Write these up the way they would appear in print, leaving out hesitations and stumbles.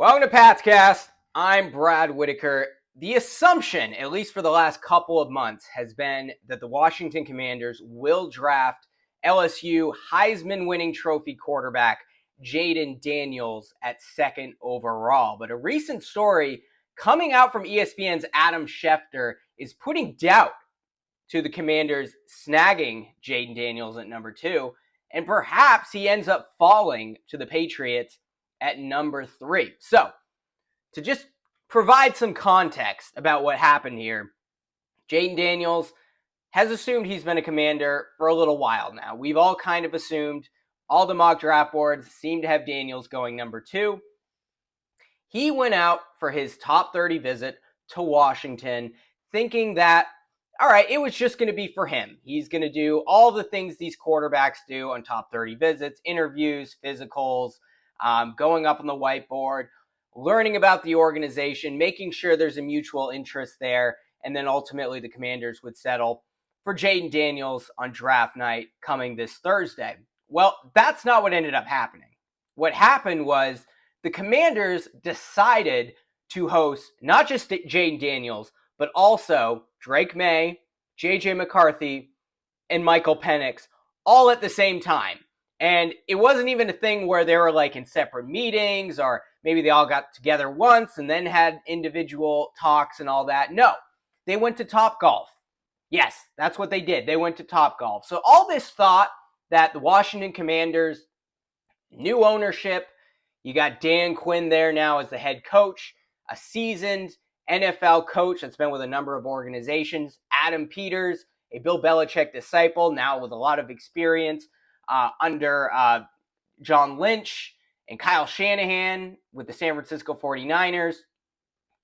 Welcome to Patscast. I'm Brad Whitaker. The assumption, at least for the last couple of months, has been that the Washington Commanders will draft LSU Heisman winning trophy quarterback Jayden Daniels at second overall. But a recent story coming out from ESPN's Adam Schefter is putting doubt to the Commanders snagging Jayden Daniels at number 2, and perhaps he ends up falling to the Patriots at number 3. So, to just provide some context about what happened here, Jayden Daniels has assumed he's been a Commander for a little while now. We've all kind of assumed. All the mock draft boards seem to have Daniels going number 2. He went out for his top 30 visit to Washington thinking that, all right, it was just going to be for him. He's going to do all the things these quarterbacks do on top 30 visits, interviews, physicals, going up on the whiteboard, learning about the organization, making sure there's a mutual interest there, and then ultimately the Commanders would settle for Jayden Daniels on draft night coming this Thursday. Well, that's not what ended up happening. What happened was the Commanders decided to host not just Jayden Daniels, but also Drake May, J.J. McCarthy, and Michael Penix all at the same time. And it wasn't even a thing where they were like in separate meetings or maybe they all got together once and then had individual talks and all that. No, they went to Topgolf. Yes, that's what they did. They went to Topgolf. So all this thought that the Washington Commanders, new ownership, you got Dan Quinn there now as the head coach, a seasoned NFL coach that's been with a number of organizations, Adam Peters, a Bill Belichick disciple, now with a lot of experience under John Lynch and Kyle Shanahan with the San Francisco 49ers.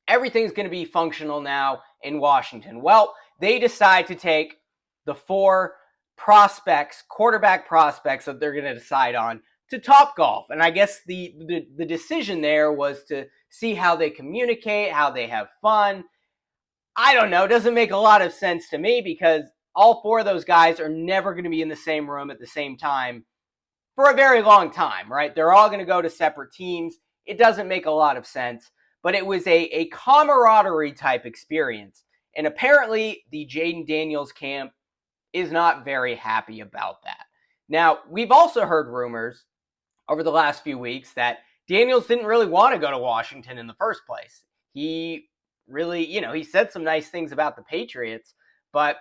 Everything's going to be functional now in Washington. Well, they decide to take the 4 prospects, quarterback prospects that they're going to decide on to Topgolf. And I guess the decision there was to see how they communicate, how they have fun. I don't know. It doesn't make a lot of sense to me because all 4 of those guys are never going to be in the same room at the same time for a very long time, right? They're all going to go to separate teams. It doesn't make a lot of sense, but it was a camaraderie type experience. And apparently the Jayden Daniels camp is not very happy about that. Now, we've also heard rumors over the last few weeks that Daniels didn't really want to go to Washington in the first place. He really, he said some nice things about the Patriots, but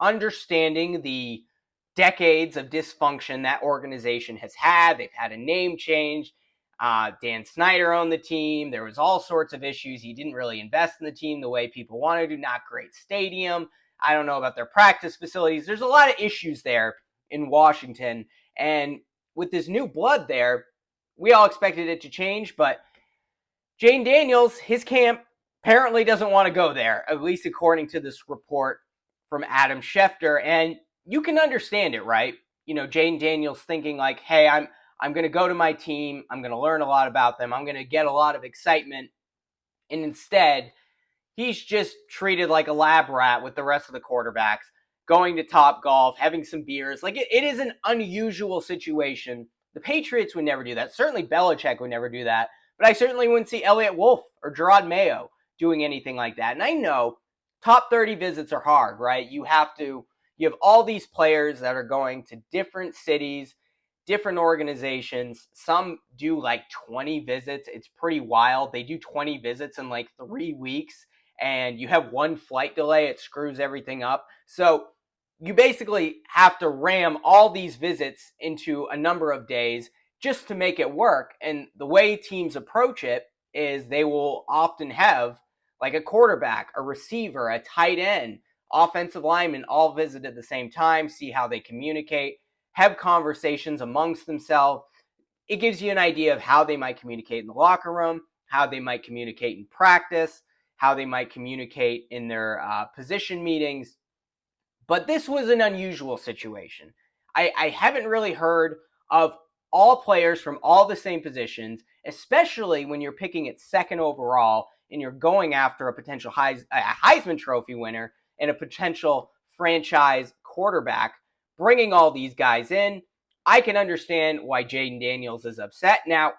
understanding the decades of dysfunction that organization has had, they've had a name change. Dan Snyder owned the team. There was all sorts of issues. He didn't really invest in the team the way people wanted to. Not great stadium. I don't know about their practice facilities. There's a lot of issues there in Washington. And with this new blood there, we all expected it to change. But Jayden Daniels, his camp apparently doesn't want to go there, at least according to this report from Adam Schefter. And you can understand it, right? Jayden Daniels thinking like, hey, I'm going to go to my team. I'm going to learn a lot about them. I'm going to get a lot of excitement. And instead, he's just treated like a lab rat with the rest of the quarterbacks, going to Topgolf, having some beers. Like it is an unusual situation. The Patriots would never do that. Certainly Belichick would never do that. But I certainly wouldn't see Elliott Wolf or Gerard Mayo doing anything like that. And I know top 30 visits are hard, right? You have all these players that are going to different cities, different organizations. Some do like 20 visits. It's pretty wild. They do 20 visits in like 3 weeks, and you have one flight delay. It screws everything up. So you basically have to ram all these visits into a number of days just to make it work. And the way teams approach it is they will often have like a quarterback, a receiver, a tight end, offensive linemen all visit at the same time, see how they communicate, have conversations amongst themselves. It gives you an idea of how they might communicate in the locker room, how they might communicate in practice, how they might communicate in their position meetings. But this was an unusual situation. I haven't really heard of all players from all the same positions, especially when you're picking at second overall and you're going after a potential Heisman Trophy winner and a potential franchise quarterback, bringing all these guys in. I can understand why Jayden Daniels is upset. Now,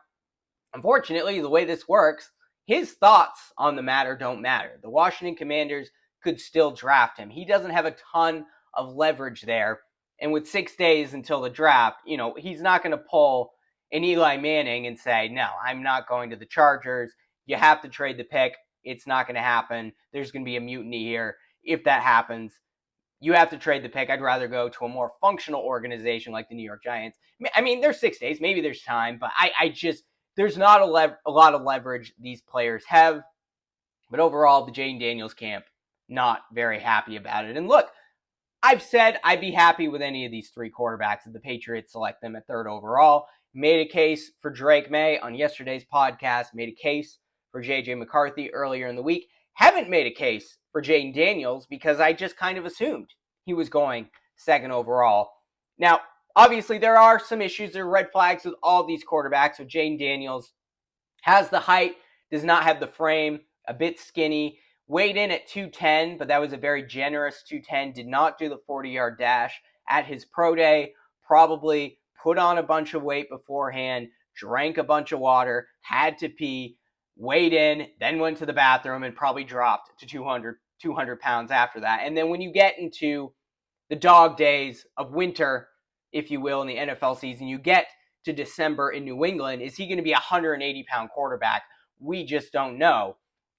Unfortunately, the way this works, his thoughts on the matter don't matter. The Washington Commanders could still draft him. He doesn't have a ton of leverage there. And with 6 days until the draft, he's not going to pull an Eli Manning and say, no, I'm not going to the Chargers. You have to trade the pick. It's not going to happen. There's going to be a mutiny here. If that happens, you have to trade the pick. I'd rather go to a more functional organization like the New York Giants. I mean, there's 6 days. Maybe there's time, but I just, there's not a lot of leverage these players have. But overall, the Jayden Daniels camp, not very happy about it. And look, I've said I'd be happy with any of these 3 quarterbacks if the Patriots select them at 3rd overall. Made a case for Drake May on yesterday's podcast. Made a case for J.J. McCarthy earlier in the week. Haven't made a case for Jayden Daniels because I just kind of assumed he was going 2nd overall. Now, obviously, there are some issues. There are red flags with all these quarterbacks. So Jayden Daniels has the height, does not have the frame, a bit skinny. Weighed in at 210, but that was a very generous 210. Did not do the 40-yard dash at his pro day. Probably put on a bunch of weight beforehand, drank a bunch of water, had to pee, weighed in, then went to the bathroom and probably dropped to 200 pounds after that. And then when you get into the dog days of winter, if you will, in the NFL season, you get to December in New England. Is he going to be a 180-pound quarterback? We just don't know.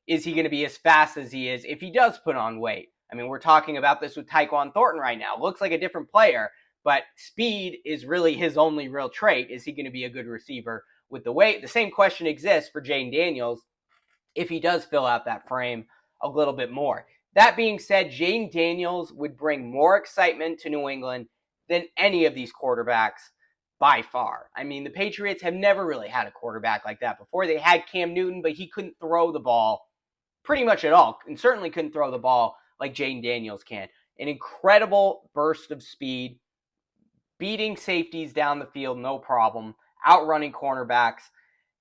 Is he going to be as fast as he is if he does put on weight? I mean, we're talking about this with Tyquan Thornton right now. Looks like a different player, but speed is really his only real trait. Is he going to be a good receiver with the weight? The same question exists for Jayden Daniels if he does fill out that frame a little bit more. That being said, Jayden Daniels would bring more excitement to New England than any of these quarterbacks by far. I mean, the Patriots have never really had a quarterback like that before. They had Cam Newton, but he couldn't throw the ball pretty much at all, and certainly couldn't throw the ball like Jayden Daniels can. An incredible burst of speed, beating safeties down the field, no problem, outrunning cornerbacks.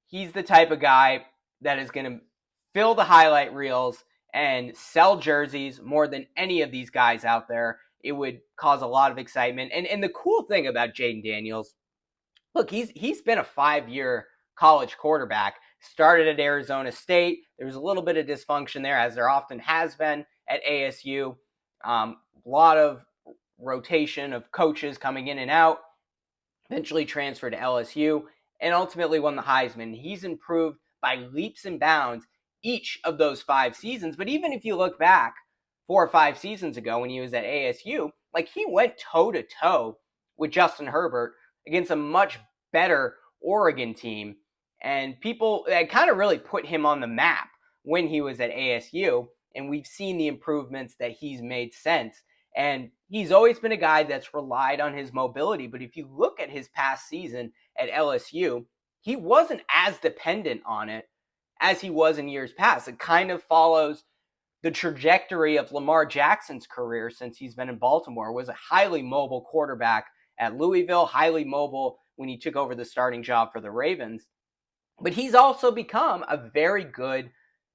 He's the type of guy that is going to fill the highlight reels and sell jerseys more than any of these guys out there. It would cause a lot of excitement. And the cool thing about Jayden Daniels, look, he's been a 5-year college quarterback. Started at Arizona State. There was a little bit of dysfunction there, as there often has been at ASU. A lot of rotation of coaches coming in and out. Eventually transferred to LSU and ultimately won the Heisman. He's improved by leaps and bounds each of those 5 seasons. But even if you look back 4 or 5 seasons ago when he was at ASU, like, he went toe-to-toe with Justin Herbert against a much better Oregon team. And people kind of really put him on the map when he was at ASU. And we've seen the improvements that he's made since. And he's always been a guy that's relied on his mobility. But if you look at his past season at LSU, he wasn't as dependent on it as he was in years past. It kind of follows the trajectory of Lamar Jackson's career since he's been in Baltimore. Was a highly mobile quarterback at Louisville, highly mobile when he took over the starting job for the Ravens. But he's also become a very good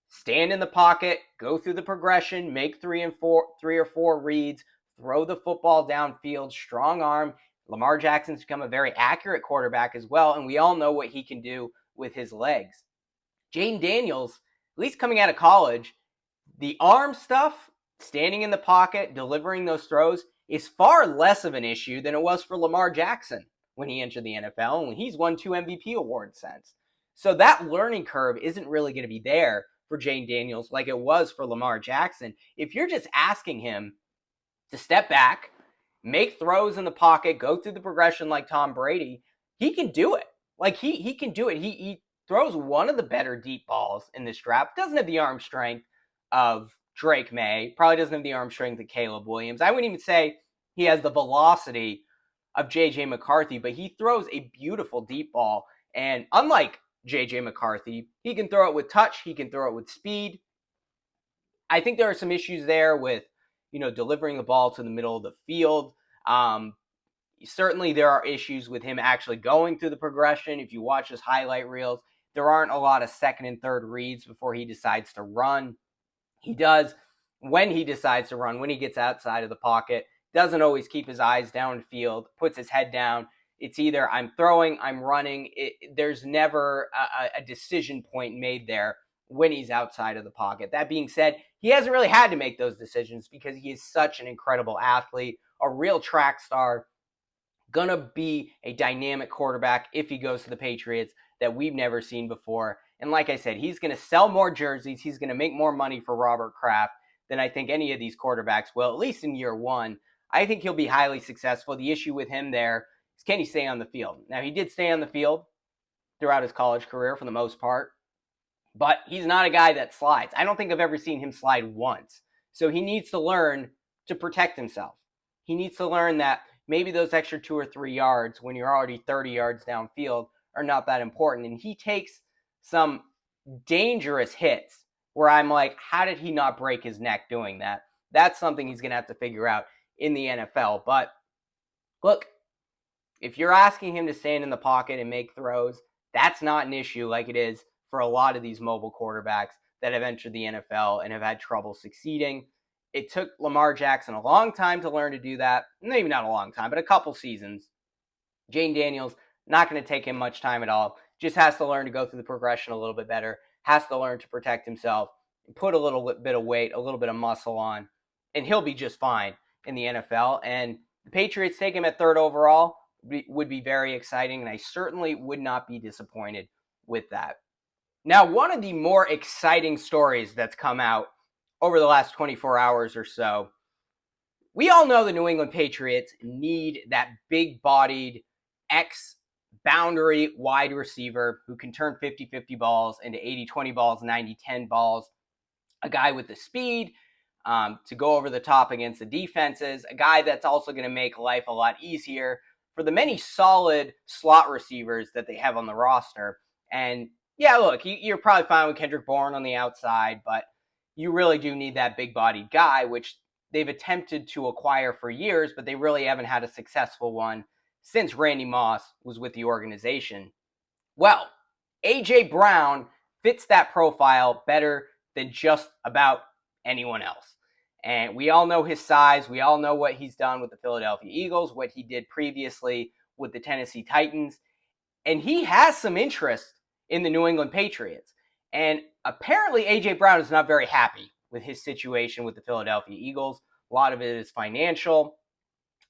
stand in the pocket, go through the progression, make 3 or 4 reads, throw the football downfield, strong arm. Lamar Jackson's become a very accurate quarterback as well, and we all know what he can do with his legs. Jayden Daniels, at least coming out of college, the arm stuff, standing in the pocket, delivering those throws, is far less of an issue than it was for Lamar Jackson when he entered the NFL, and he's won 2 MVP awards since. So that learning curve isn't really going to be there for Jayden Daniels like it was for Lamar Jackson. If you're just asking him to step back, make throws in the pocket, go through the progression like Tom Brady, he can do it. Like, he can do it. He throws one of the better deep balls in this draft. Doesn't have the arm strength of Drake May. Probably doesn't have the arm strength of Caleb Williams. I wouldn't even say he has the velocity of J.J. McCarthy, but he throws a beautiful deep ball. And unlike J.J. McCarthy, he can throw it with touch. He can throw it with speed. I think there are some issues there with, delivering the ball to the middle of the field. Certainly there are issues with him actually going through the progression. If you watch his highlight reels, there aren't a lot of 2nd and 3rd reads before he decides to run. He does when he decides to run, when he gets outside of the pocket, doesn't always keep his eyes downfield, puts his head down, It's either I'm throwing, I'm running. There's never a decision point made there when he's outside of the pocket. That being said, he hasn't really had to make those decisions because he is such an incredible athlete, a real track star, gonna be a dynamic quarterback if he goes to the Patriots that we've never seen before. And like I said, he's gonna sell more jerseys. He's gonna make more money for Robert Kraft than I think any of these quarterbacks will, at least in year one. I think he'll be highly successful. The issue with him there is, can he stay on the field? Now, he did stay on the field throughout his college career for the most part, but he's not a guy that slides. I don't think I've ever seen him slide once. So he needs to learn to protect himself. He needs to learn that maybe those extra 2 or 3 yards when you're already 30 yards downfield are not that important. And he takes some dangerous hits where I'm like, how did he not break his neck doing that? That's something he's going to have to figure out in the NFL. But look, if you're asking him to stand in the pocket and make throws, that's not an issue like it is for a lot of these mobile quarterbacks that have entered the NFL and have had trouble succeeding. It took Lamar Jackson a long time to learn to do that. Maybe not a long time, but a couple seasons. Jayden Daniels, not going to take him much time at all. Just has to learn to go through the progression a little bit better. Has to learn to protect himself, put a little bit of weight, a little bit of muscle on, and he'll be just fine in the NFL. And the Patriots take him at 3rd overall would be very exciting, and I certainly would not be disappointed with that. Now, one of the more exciting stories that's come out over the last 24 hours or so, we all know the New England Patriots need that big-bodied ex-boundary wide receiver who can turn 50-50 balls into 80-20 balls, 90-10 balls, a guy with the speed to go over the top against the defenses, a guy that's also going to make life a lot easier for the many solid slot receivers that they have on the roster. And yeah, look, you're probably fine with Kendrick Bourne on the outside, but you really do need that big-bodied guy, which they've attempted to acquire for years, but they really haven't had a successful one since Randy Moss was with the organization. Well, A.J. Brown fits that profile better than just about anyone else. And we all know his size. We all know what he's done with the Philadelphia Eagles, what he did previously with the Tennessee Titans. And he has some interest in the New England Patriots. And apparently A.J. Brown is not very happy with his situation with the Philadelphia Eagles. A lot of it is financial.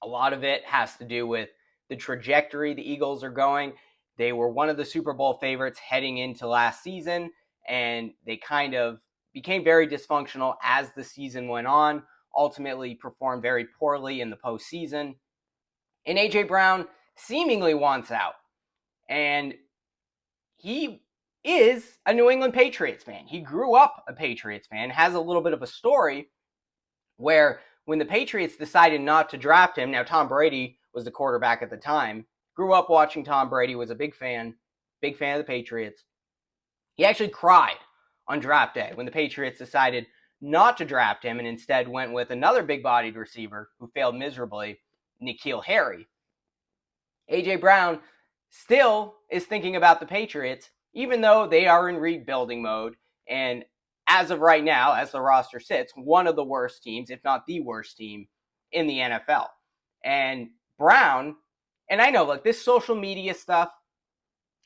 A lot of it has to do with the trajectory the Eagles are going. They were one of the Super Bowl favorites heading into last season, and they kind of became very dysfunctional as the season went on, ultimately performed very poorly in the postseason. And A.J. Brown seemingly wants out. And he is a New England Patriots fan. He grew up a Patriots fan, has a little bit of a story where when the Patriots decided not to draft him, now Tom Brady was the quarterback at the time, grew up watching Tom Brady, was a big fan of the Patriots. He actually cried on draft day when the Patriots decided not to draft him and instead went with another big-bodied receiver who failed miserably, N'Keal Harry. A.J. Brown still is thinking about the Patriots, even though they are in rebuilding mode. And as of right now, as the roster sits, one of the worst teams, if not the worst team in the NFL. And Brown, and I know, like, this social media stuff,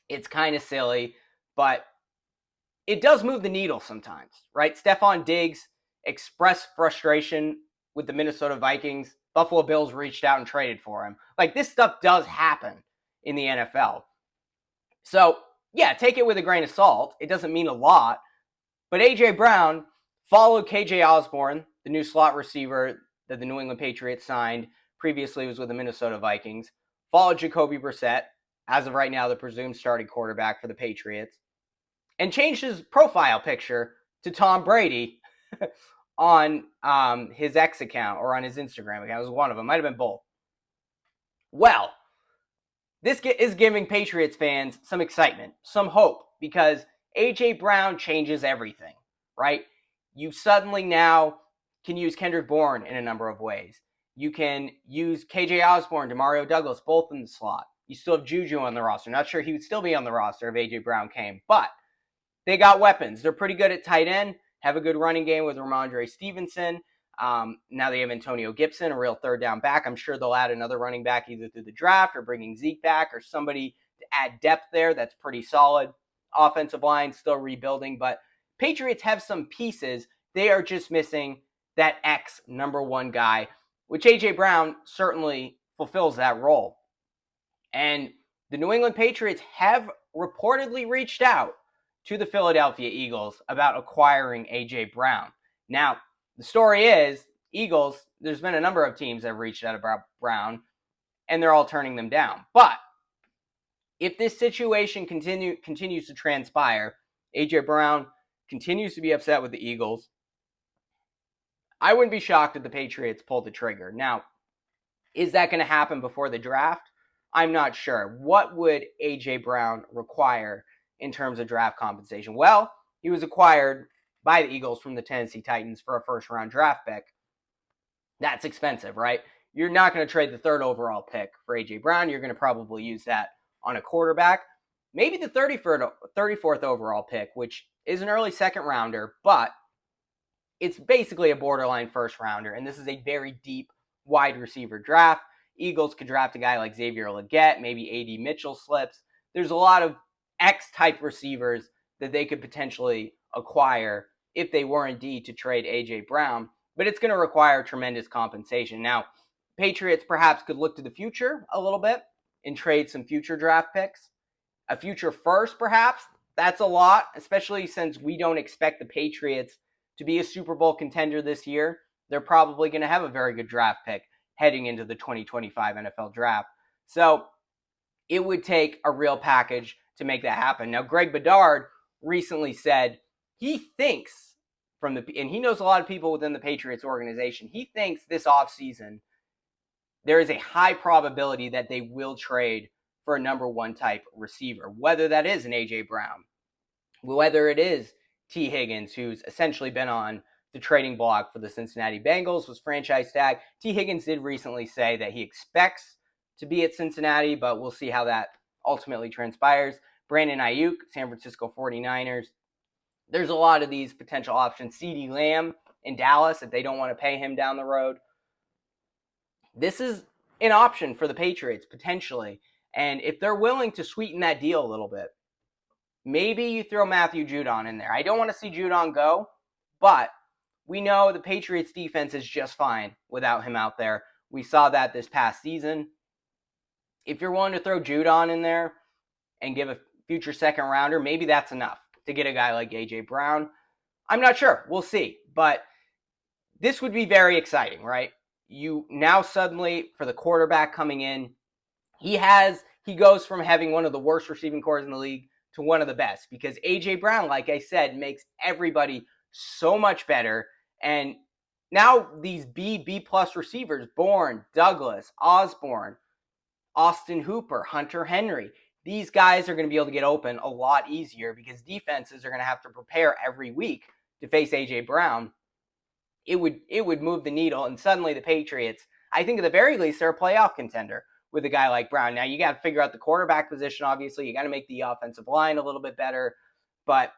it's kind of silly, but it does move the needle sometimes, right? Stephon Diggs expressed frustration with the Minnesota Vikings. Buffalo Bills reached out and traded for him. Like, this stuff does happen in the NFL. So, yeah, take it with a grain of salt. It doesn't mean a lot. But A.J. Brown followed K.J. Osborne, the new slot receiver that the New England Patriots signed. Previously was with the Minnesota Vikings. Followed Jacoby Brissett, as of right now, the presumed starting quarterback for the Patriots. And changed his profile picture to Tom Brady on his X account or on his Instagram account. It was one of them. Might have been both. Well, this is giving Patriots fans some excitement, some hope, because A.J. Brown changes everything, right? You suddenly now can use Kendrick Bourne in a number of ways. You can use K.J. Osborne, Demario Douglas, both in the slot. You still have Juju on the roster. Not sure he would still be on the roster if A.J. Brown came, but they got weapons. They're pretty good at tight end, have a good running game with Ramondre Stevenson. Now they have Antonio Gibson, a real third down back. I'm sure they'll add another running back either through the draft or bringing Zeke back or somebody to add depth there. That's pretty solid. Offensive line still rebuilding, but Patriots have some pieces. They are just missing that X number one guy, which A.J. Brown certainly fulfills that role. And the New England Patriots have reportedly reached out to the Philadelphia Eagles about acquiring A.J. Brown. Now, the story is, Eagles, there's been a number of teams that have reached out about Brown, and they're all turning them down. But if this situation continues to transpire, A.J. Brown continues to be upset with the Eagles, I wouldn't be shocked if the Patriots pulled the trigger. Now, is that going to happen before the draft? I'm not sure. What would A.J. Brown require in terms of draft compensation? Well, he was acquired by the Eagles from the Tennessee Titans for a first-round draft pick. That's expensive, right? You're not going to trade the third overall pick for A.J. Brown. You're going to probably use that on a quarterback. Maybe the 34th overall pick, which is an early second rounder, but it's basically a borderline first rounder, and this is a very deep wide receiver draft. Eagles could draft a guy like Xavier Legette, maybe A.D. Mitchell slips. There's a lot of X-type receivers that they could potentially acquire if they were indeed to trade A.J. Brown, but it's going to require tremendous compensation. Now, Patriots perhaps could look to the future a little bit and trade some future draft picks. A future first, perhaps. That's a lot, especially since we don't expect the Patriots to be a Super Bowl contender this year. They're probably going to have a very good draft pick heading into the 2025 NFL draft. So it would take a real package to make that happen. Now, Greg Bedard recently said he thinks and he knows a lot of people within the Patriots organization, he thinks this offseason there is a high probability that they will trade for a number one type receiver, whether that is an A.J. Brown, whether it is T. Higgins, who's essentially been on the trading block for the Cincinnati Bengals, was franchise tag. T. Higgins did recently say that he expects to be at Cincinnati, but we'll see how that ultimately transpires. Brandon Ayuk, San Francisco 49ers. There's a lot of these potential options. CeeDee Lamb in Dallas, if they don't want to pay him down the road. This is an option for the Patriots, potentially. And if they're willing to sweeten that deal a little bit, maybe you throw Matthew Judon in there. I don't want to see Judon go, but we know the Patriots defense is just fine without him out there. We saw that this past season. If you're willing to throw Judon in there and give a future second rounder, maybe that's enough to get a guy like A.J. Brown. I'm not sure. We'll see. But this would be very exciting, right? You now suddenly, for the quarterback coming in, he goes from having one of the worst receiving corps in the league to one of the best, because A.J. Brown, like I said, makes everybody so much better. And now these B+ receivers, Bourne, Douglas, Osborne, Austin Hooper, Hunter Henry, these guys are going to be able to get open a lot easier because defenses are going to have to prepare every week to face A.J. Brown. It would move the needle, and suddenly the Patriots, I think at the very least, they're a playoff contender with a guy like Brown. Now, you got to figure out the quarterback position, obviously. You got to make the offensive line a little bit better. But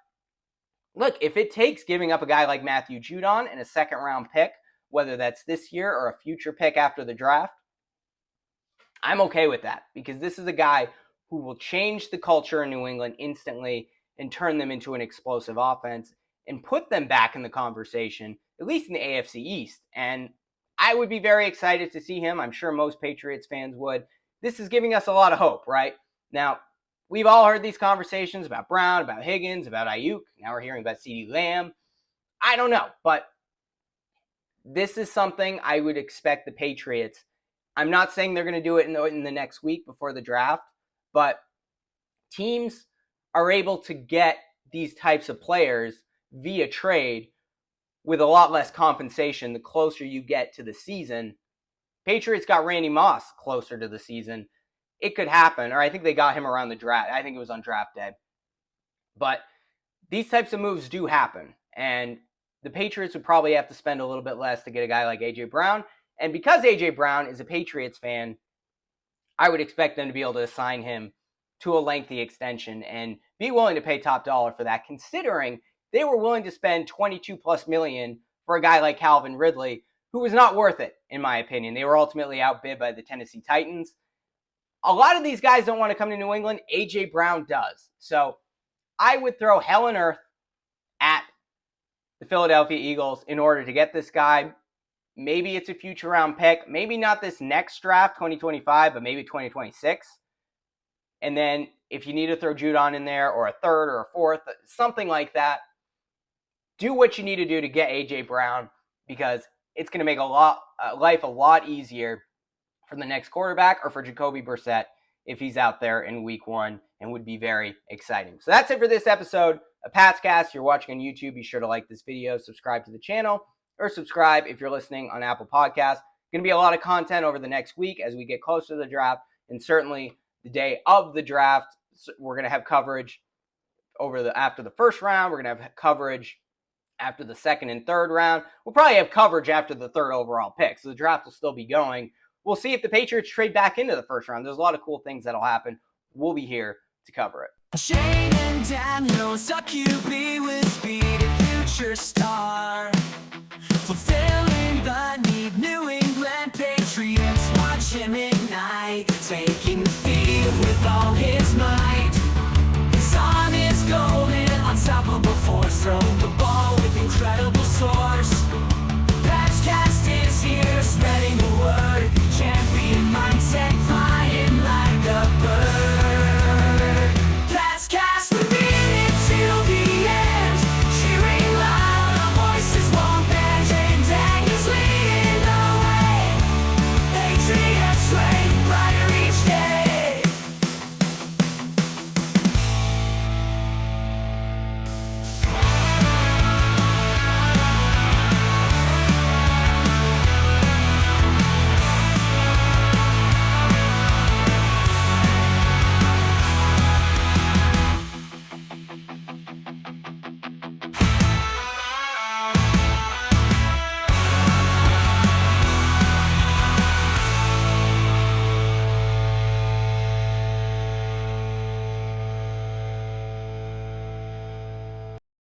look, if it takes giving up a guy like Matthew Judon and a second-round pick, whether that's this year or a future pick after the draft, I'm okay with that, because this is a guy who will change the culture in New England instantly and turn them into an explosive offense and put them back in the conversation, at least in the AFC East. And I would be very excited to see him. I'm sure most Patriots fans would. This is giving us a lot of hope, right? Now, we've all heard these conversations about Brown, about Higgins, about Ayuk. Now we're hearing about CeeDee Lamb. I don't know, but this is something I would expect the Patriots. I'm not saying they're going to do it in the next week before the draft, but teams are able to get these types of players via trade with a lot less compensation the closer you get to the season. Patriots got Randy Moss closer to the season. It could happen, or I think they got him around the draft. I think it was on draft day. But these types of moves do happen, and the Patriots would probably have to spend a little bit less to get a guy like A.J. Brown. And because A.J. Brown is a Patriots fan, I would expect them to be able to assign him to a lengthy extension and be willing to pay top dollar for that, considering they were willing to spend $22+ million for a guy like Calvin Ridley, who was not worth it, in my opinion. They were ultimately outbid by the Tennessee Titans. A lot of these guys don't want to come to New England. A.J. Brown does. So I would throw hell and earth at the Philadelphia Eagles in order to get this guy. Maybe it's a future round pick. Maybe not this next draft, 2025, but maybe 2026. And then if you need to throw Judon in there, or a third or a fourth, something like that, do what you need to do to get A.J. Brown, because it's going to make life a lot easier for the next quarterback, or for Jacoby Brissett if he's out there in week 1, and would be very exciting. So that's it for this episode of Patscast. If you're watching on YouTube, be sure to like this video, subscribe to the channel, or subscribe if you're listening on Apple Podcasts. Going to be a lot of content over the next week as we get closer to the draft, and certainly the day of the draft. We're going to have coverage after the first round. We're going to have coverage after the second and third round. We'll probably have coverage after the third overall pick, so the draft will still be going. We'll see if the Patriots trade back into the first round. There's a lot of cool things that'll happen. We'll be here to cover it. Jayden Daniels, a QB with speed, a future star, fulfilling the need. New England Patriots, watch him ignite, taking the field with all his might. His arm is golden, unstoppable force, throw the ball